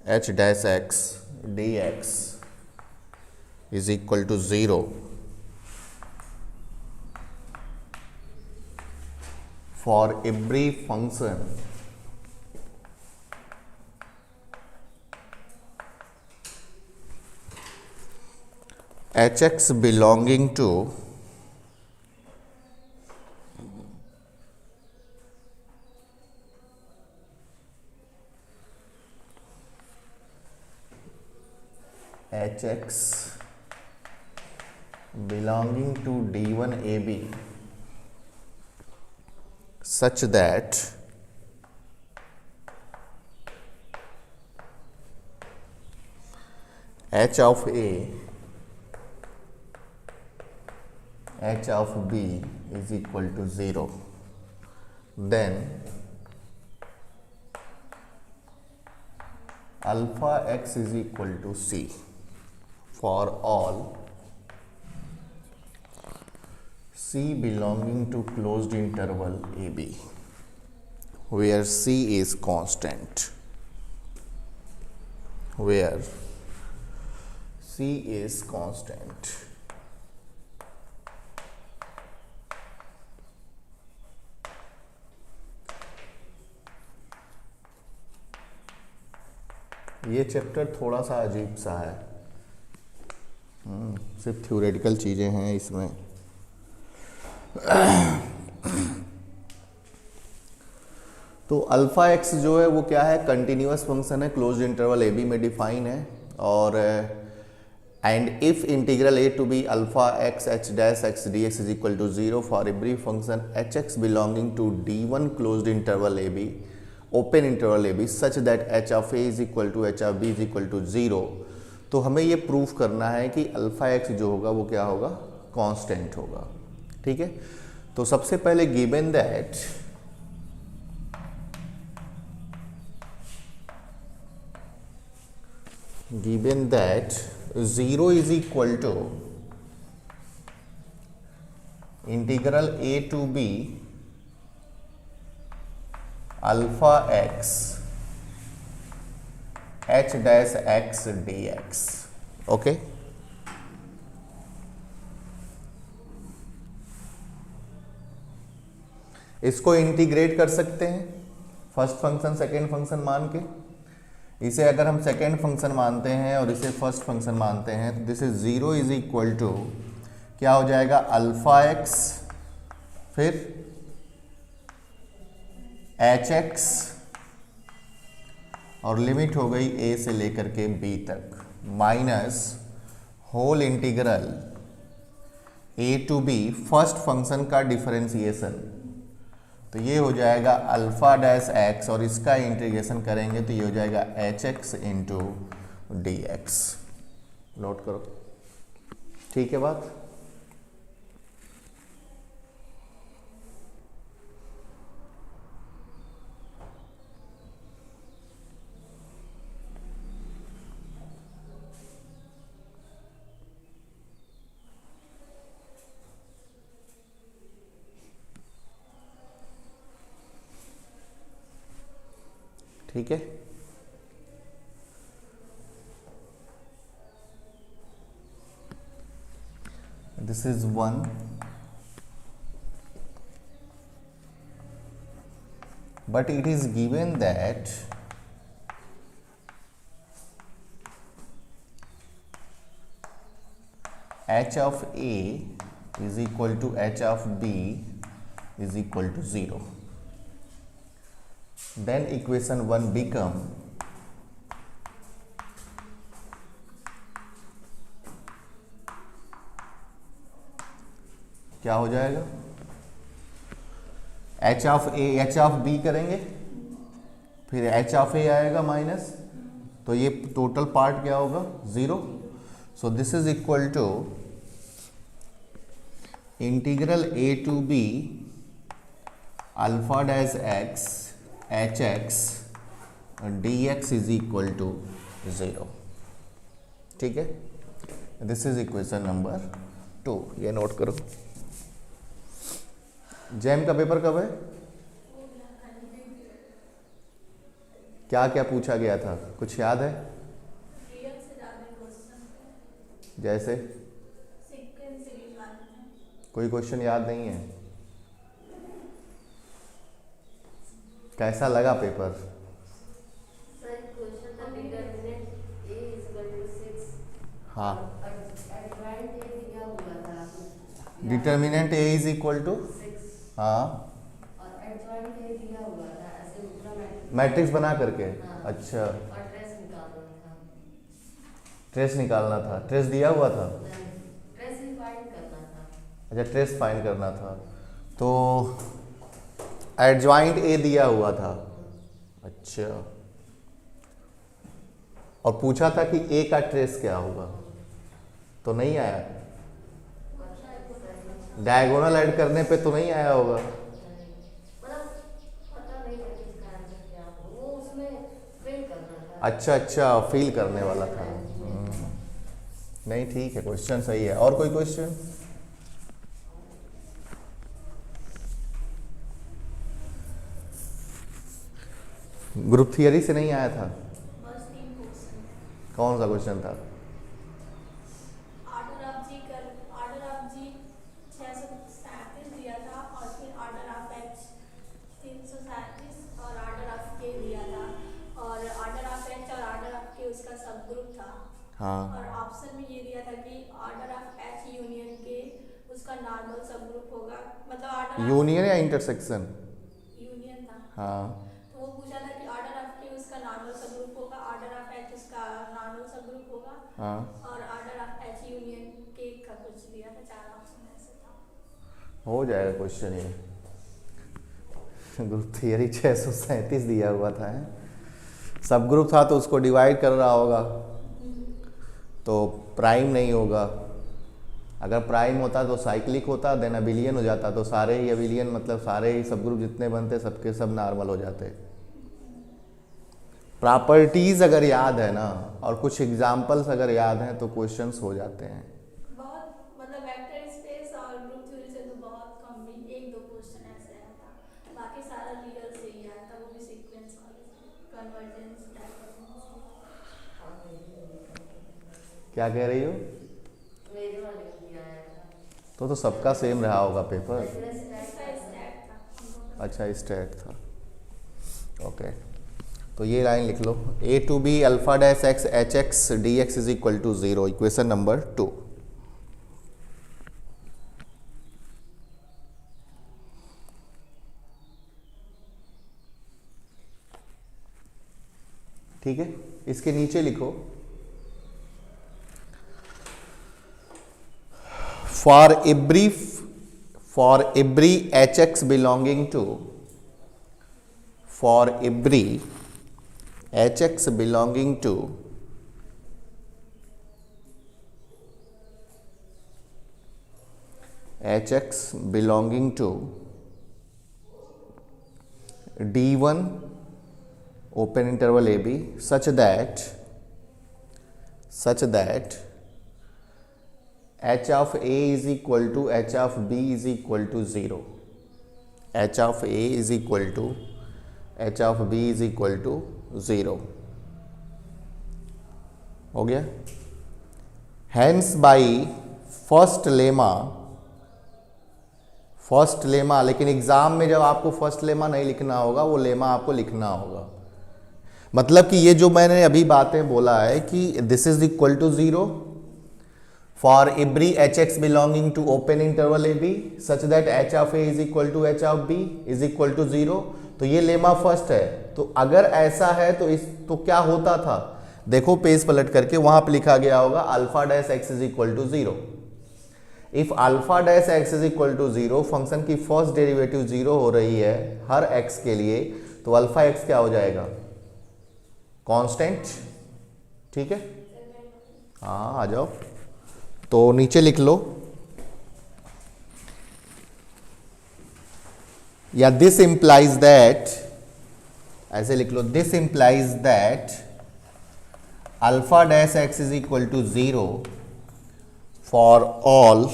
h dash x dx is equal to 0 for every function hx belonging to hx belonging to D1AB such that h of A, h of B is equal to 0, then alpha x is equal to C for all C belonging to closed interval AB, where C is constant, where C is constant. ये chapter थोड़ा सा अजीब सा है, सिर्फ theoretical चीज़ें हैं इसमें। तो अल्फ़ा एक्स जो है वो क्या है, कंटिन्यूअस फंक्शन है, क्लोज्ड इंटरवल ए बी में डिफाइन है, और and if integral a to B alpha x h dash x d x is equal to 0 for every function h x belonging to D1 closed interval A b open interval A b such that h of a is equal to h of b is equal to 0। तो हमें ये proof करना है कि alpha x जो होगा वो क्या होगा, कांस्टेंट होगा। ठीक है, तो सबसे पहले given that given that 0 is equal to integral a to b alpha x h dash x dx। Okay, इसको इंटीग्रेट कर सकते हैं फर्स्ट फंक्शन सेकेंड फंक्शन मान के। इसे अगर हम सेकेंड फंक्शन मानते हैं और इसे फर्स्ट फंक्शन मानते हैं तो this is 0 is equal to क्या हो जाएगा, अल्फा एक्स फिर एच एक्स और लिमिट हो गई ए से लेकर के बी तक minus whole integral a to b first function का डिफरेंशिएशन, तो ये हो जाएगा अल्फा डैश एक्स और इसका इंटीग्रेशन करेंगे तो ये हो जाएगा H x into D x. Note करो, ठीक है बात। ठीक है, this is 1, but it is given that h of A is equal to h of B is equal to 0, then equation 1 become क्या हो जाएगा, h of A h of B करेंगे फिर h ऑफ A आएगा minus, तो ये total part क्या होगा 0। So this is equal to integral A to B alpha dash x h x d x is equal to 0। ठीक है, this is equation number 2, ये नोट करो। जैम का पेपर कब है, क्या क्या पूछा गया था, कुछ याद है? रियल से ज्यादा क्वेश्चन थे, जैसे सीक्वेंस सीरीज वाले थे। कोई क्वेश्चन याद नहीं है? कैसा लगा पेपर? सर क्वेश्चन था डिटरमिनेंट a = 6 हाँ, एडवांट ए दिया हुआ था determinant a is equal to 6 हाँ और एडवांट ए दिया हुआ था ऐसे पूरा मैट्रिक्स बना करके। हाँ। अच्छा, और ट्रेस निकालना था। ट्रेस निकालना था, ट्रेस दिया हुआ था। ट्रेस ही फाइंड करना था। अच्छा, ट्रेस फाइंड करना था, तो एडजॉइंट ए दिया हुआ था। अच्छा, और पूछा था कि ए का ट्रेस क्या होगा, तो नहीं आया। डायगोनल ऐड करने पे तो नहीं आया होगा। मतलब पता नहीं था कि इसका आंसर क्या होगा, वो उसमें फिल करना था। अच्छा, फील करने वाला था। नहीं, ठीक है, क्वेश्चन सही है। और कोई क्वेश्चन? ग्रुप थियरी से नहीं आया था? बस 3 क्वेश्चन थे। कौन सा क्वेश्चन था? ऑर्डर ऑफ जी 637 दिया था, और फिर ऑर्डर ऑफ एच 337 और ऑर्डर ऑफ के दिया था, और ऑर्डर ऑफ एच और ऑर्डर ऑफ के उसका सब ग्रुप था। हाँ, और ऑप्शन में ये दिया था कि ऑर्डर ऑफ एच यूनियन के उसका नॉर्मल सब ग्रुप होगा, मतलब ऑर्डर यूनियन या इंटरसेक्शन? यूनियन था। हाँ, तो वो पूछा था कि ऑर्डर ऑफ के उसका नॉर्मल सब ग्रुप होगा, ऑर्डर ऑफ एच उसका नॉर्मल सब ग्रुप होगा, हाँ, और ऑर्डर ऑफ एच यूनियन के का कुछ दिया था। 4 ऑप्शन ऐसे था। हो जाएगा क्वेश्चन ये। ग्रुप थियरी 637 दिया हुआ था है? सब ग्रुप था तो उसको डिवाइड कर रहा होगा, तो प्राइम नहीं होगा। अगर प्राइम होता तो साइक्लिक होता, देन अबिलियन हो जाता, तो सारे ही अबिलियन मतलब सारे ही सब ग्रुप जितने बनते सबके सब नॉर्मल हो जाते। प्रॉपर्टीज अगर याद है ना, और कुछ एग्जाम्पल्स अगर याद हैं तो क्वेश्चंस हो जाते हैं। बहुत मतलब वेक्टर स्पेस और ग्रुप थ्योरी से तो बहुत कम भी 1-2 क्वेश्चन ऐसे आया था, बाकी सारा रियल से ही आया था, वो भी सीक्वेंस वाले से, कन्वर्जेंस डाइवर्जेंस। क्या कह रही हो? मेरे वाले में दिया आया था। तो सबका सेम रहा होगा पेपर। ट्रेस इसका स्टैट था हम लोगों का। अच्छा, स्टेट था। ओके, तो ये लाइन लिख लो, A to B alpha dash x h x d x is equal to 0, equation number 2। ठीक है, इसके नीचे लिखो, for every h x belonging to, for every hx belonging to d1 open interval ab such that h of a is equal to h of b is equal to 0, h of a is equal to h of b is equal to 0 हो गया। Hence by first lemma, लेकिन exam में जब आपको first lemma नहीं लिखना होगा, वो लेमा आपको लिखना होगा। मतलब कि ये जो मैंने अभी बातें बोला है कि this is equal to 0 for every h x belonging to open interval A b such that h of a is equal to h of b is equal to 0, तो ये लेमा फर्स्ट है। तो अगर ऐसा है तो क्या होता था, देखो पेज पलट करके वहां पे लिखा गया होगा alpha dash x is equal to 0। If alpha dash x is equal to 0, function की फर्स्ट डेरिवेटिव 0 हो रही है हर एक्स के लिए, तो अल्फा एक्स क्या हो जाएगा, कांस्टेंट। ठीक है, हाँ आ जाओ, तो नीचे लिख लो, या दिस इंप्लाइज दैट, ऐसे लिख लो, this implies that alpha dash x is equal to 0 for all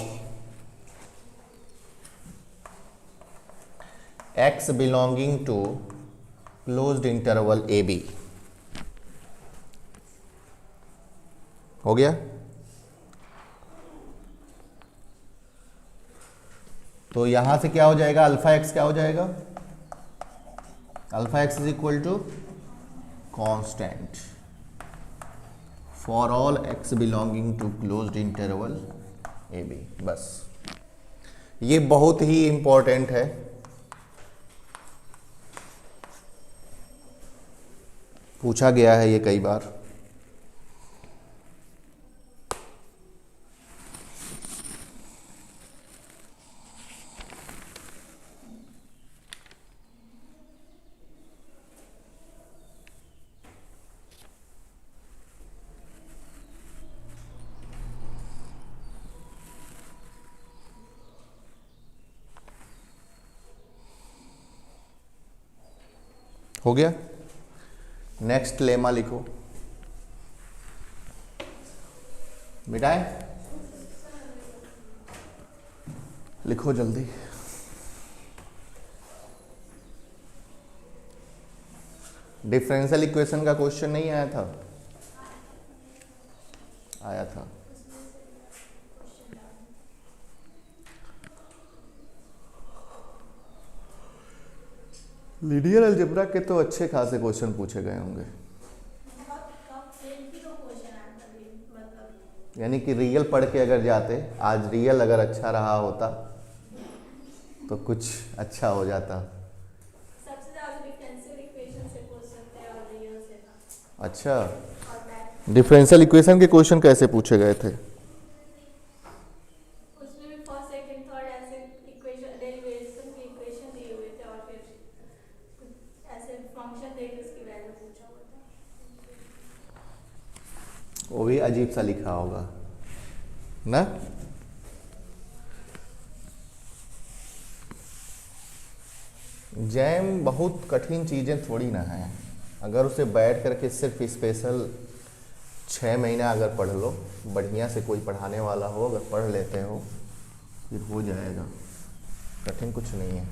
x belonging to closed interval A B. हो गया। तो यहां से क्या हो जाएगा, अल्फा एक्स क्या हो जाएगा, alpha x is equal to constant for all x belonging to closed interval A b. बस ये बहुत ही इंपॉर्टेंट है, पूछा गया है ये कई बार। हो गया। नेक्स्ट लेमा लिखो मिटाए, लिखो जल्दी। डिफरेंशियल इक्वेशन का क्वेश्चन नहीं आया था, आया था। लीनियर अलजेब्रा के तो अच्छे खासे क्वेश्चन पूछे गए होंगे, यानी कि रियल पढ़ के अगर जाते, आज रियल अगर अच्छा रहा होता तो कुछ अच्छा हो जाता। सबसे ज्यादा डिफरेंशियल इक्वेशन से क्वेश्चन थे और रियल से था। अच्छा, और मैथ डिफरेंशियल इक्वेशन के क्वेश्चन कैसे पूछे गए थे? उसमें भी फर्स्ट सेकंड थर्ड ऐसे इक्वेशन डेरिवेशन की इक्वेशन दिए हुए थे और फिर कुछ ऐसे फंक्शन दे के उसकी वैल्यू पूछा हुआ था। वो भी अजीब सा लिखा होगा ना। जैम बहुत कठिन चीज़ें थोड़ी ना है, अगर उसे बैठ करके सिर्फ स्पेशल 6 महीना अगर पढ़ लो, बढ़िया से कोई पढ़ाने वाला हो, अगर पढ़ लेते हो फिर हो जाएगा, कठिन कुछ नहीं है।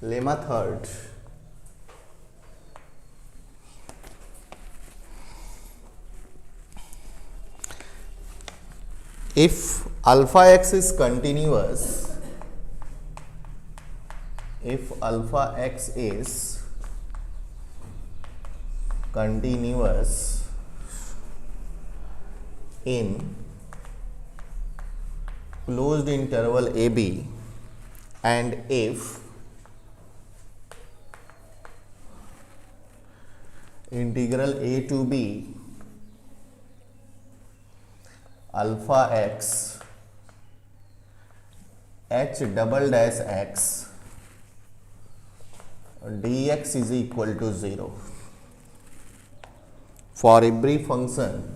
Lemma third, if alpha x is continuous, if alpha x is continuous in closed interval AB and if integral a to b alpha x h double dash x dx is equal to 0 for every function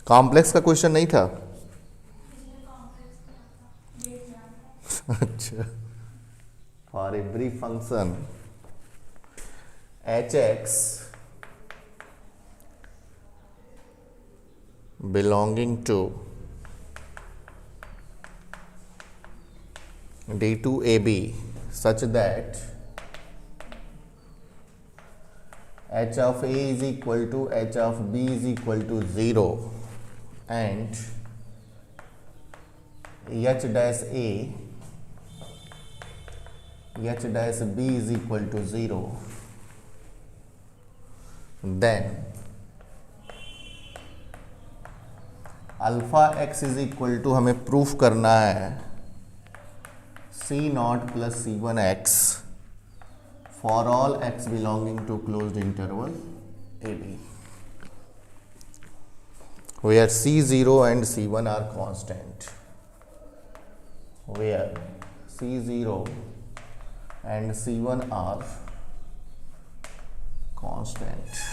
complex का question नहीं था। अच्छा, for every function h x belonging to D2AB such that h of A is equal to h of B is equal to 0 and h dash A h dash B is equal to 0, then alpha x is equal to, हमें proof करना है C0 plus C1x for all x belonging to closed interval AB, where C0 and C1 are constant, where C0 and C1 are constant.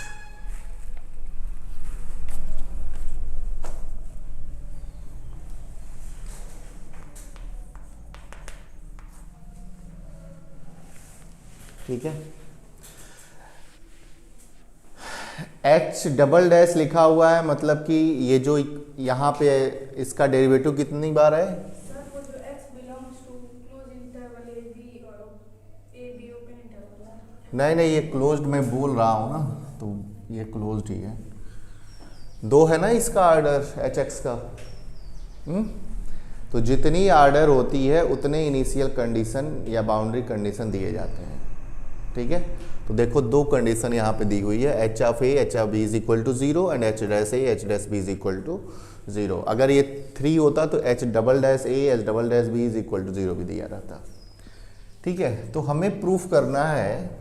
ठीक है। H double dash लिखा हुआ है, मतलब कि ये जो यहाँ पे इसका डेरिवेटिव कितनी बार है? सर वो जो x belongs to close interval A b और ए बी ओपन इंटरवल है। नहीं नहीं, ये क्लोज्ड मैं बोल रहा हूँ ना, तो ये क्लोज्ड ही है। 2 है ना इसका आर्डर एच एक्स का। तो जितनी आर्डर होती है उतने इनिशियल कंडीशन या बाउंड्री कंडीशन दिए जाते हैं, ठीक है। तो देखो 2 कंडीशन यहाँ पे दी हुई है, h of a h of b is equal to 0 and h dash a h dash b is equal to 0। अगर ये 3 होता तो h double dash a h double dash b is equal to 0 भी दिया रहता, ठीक है। तो हमें प्रूफ करना है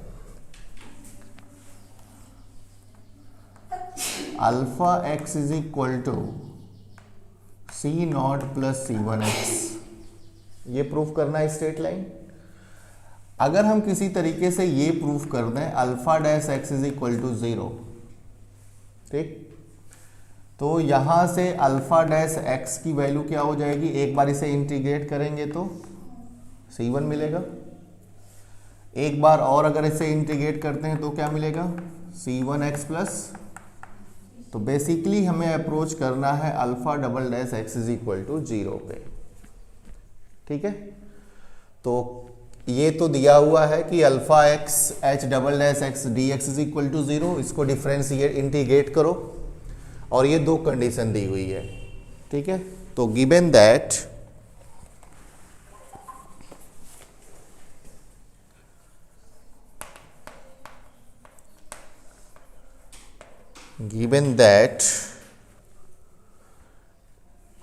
alpha x is equal to c not plus C1 x, ये प्रूफ करना है स्ट्रेट लाइन। अगर हम किसी तरीके से ये प्रूफ कर दें alpha dash x is equal to 0, ठीक, तो यहां से अल्फा डैश एक्स की वैल्यू क्या हो जाएगी, एक बार इसे इंटीग्रेट करेंगे तो C1 मिलेगा, एक बार और अगर इसे इंटीग्रेट करते हैं तो क्या मिलेगा, C1 एक्स प्लस। तो बेसिकली हमें अप्रोच करना है alpha double dash x is equal to 0 पे, ठीक है। तो ये तो दिया हुआ है कि alpha x h double dash x d x is equal to 0, इसको डिफ्रेंशिएट इंटीग्रेट करो, और ये 2 कंडीशन दी हुई है, ठीक है। तो given that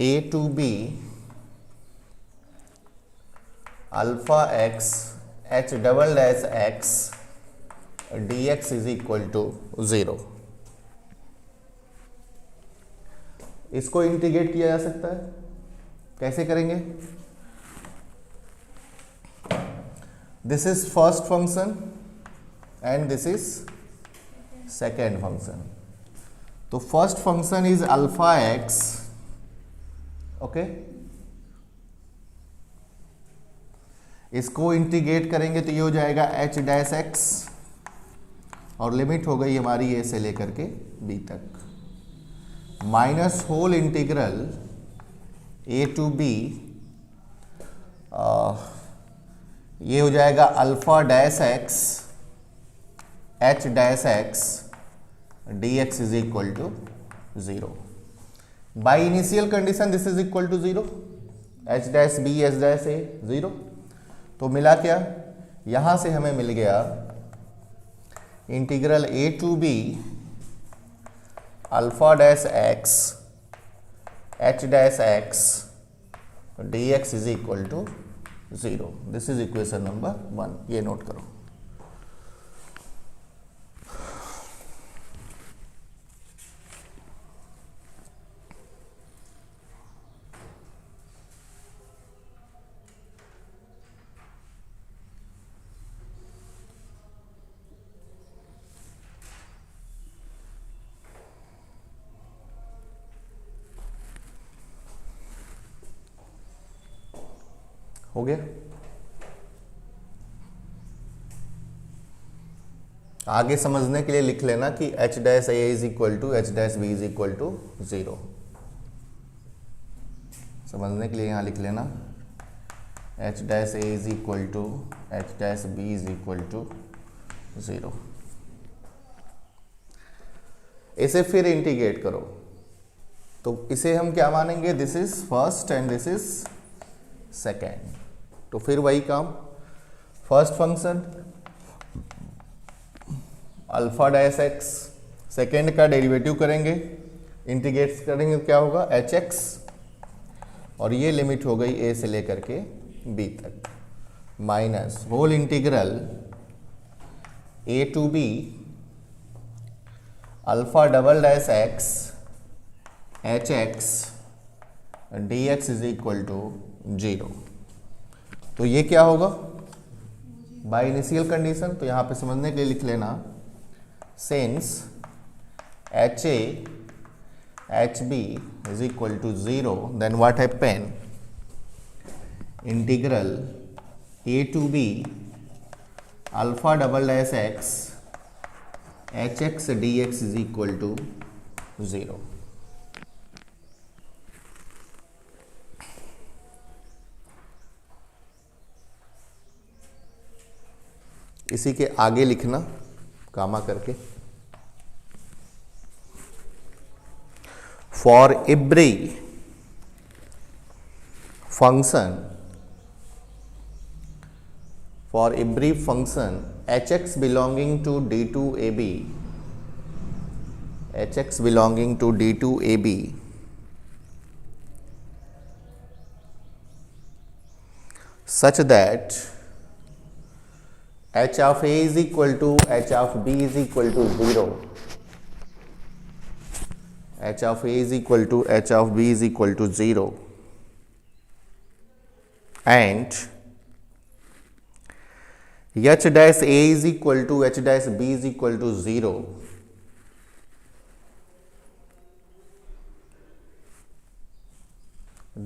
a to b alpha x h double dash x d x is equal to 0, इसको इंटीग्रेट किया जा सकता है। कैसे करेंगे? This is first function and this is second function. तो first function is alpha x, okay, इसको integrate करेंगे तो ये हो जाएगा एच डैश एक्स, और लिमिट हो गई हमारी ए से लेकर के बी तक, minus whole integral a to b, ये हो जाएगा alpha dash x h dash x d x is equal to 0। By initial condition this is equal to 0, h dash b h dash a 0। तो मिला क्या, यहां से हमें मिल गया integral a to B alpha dash x h dash x d x is equal to 0। This is equation number 1, ये note करो। हो गया? आगे समझने के लिए लिख लेना कि h dash a is equal to h dash b is equal to 0। समझने के लिए यहां लिख लेना h dash a is equal to h dash b is equal to 0। इसे फिर इंटीग्रेट करो तो इसे हम क्या मानेंगे, this is first and this is second. तो फिर वही काम, first function alpha dash x, second का डेरिवेटिव करेंगे, इंटीग्रेट करेंगे तो क्या होगा एच एक्स, और ये लिमिट हो गई ए से लेकर के बी तक, minus whole integral a to B alpha double dash x h x d x is equal to 0। तो ये क्या होगा, बाय इनिशियल कंडीशन, तो यहां पे समझने के लिए लिख लेना since h a h b is equal to 0 then what happen, integral a to B alpha double dash x h x d x is equal to 0। इसी के आगे लिखना कामा करके, for every function hx belonging to D2AB, hx belonging to D2AB such that h of a is equal to h of b is equal to 0, h of a is equal to h of b is equal to 0, and h dash a is equal to h dash b is equal to 0,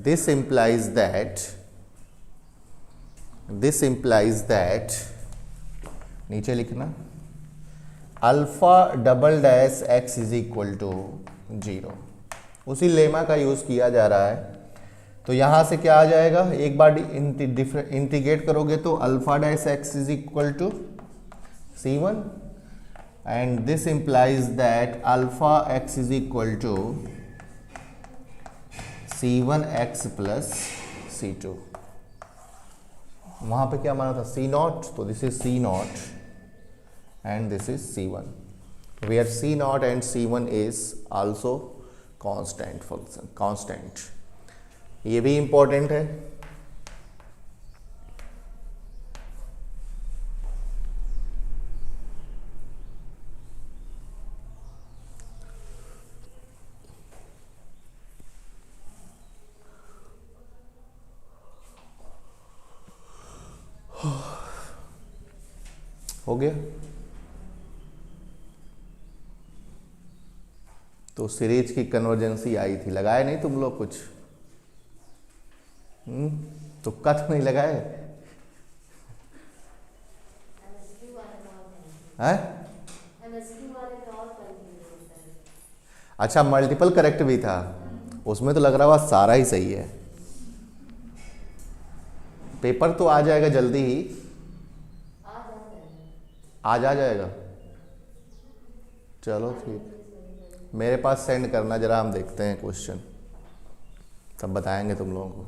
this implies that नीचे लिखना alpha double dash x is equal to 0। उसी lemma का use किया जा रहा है। तो यहां से क्या आ जाएगा, एक बार इंटीग्रेट करोगे तो alpha dash x is equal to c1 and this implies that alpha x is equal to c1x plus c2। वहां पे क्या माना था c0, तो this is c0 and this is c1, where c0 and c1 is also constant function, constant. ये भी important है। हो गया। तो सीरीज की कन्वर्जेंसी आई थी, लगाए नहीं तुम लोग कुछ? तुक्का तो नहीं लगाए हैं? अच्छा, मल्टीपल करेक्ट भी था उसमें, तो लग रहा हुआ सारा ही सही है। पेपर तो आ जाएगा जल्दी ही, आज आ जाएगा। चलो ठीक, मेरे पास सेंड करना जरा, हम देखते हैं क्वेश्चन, तब बताएंगे तुम लोगों को।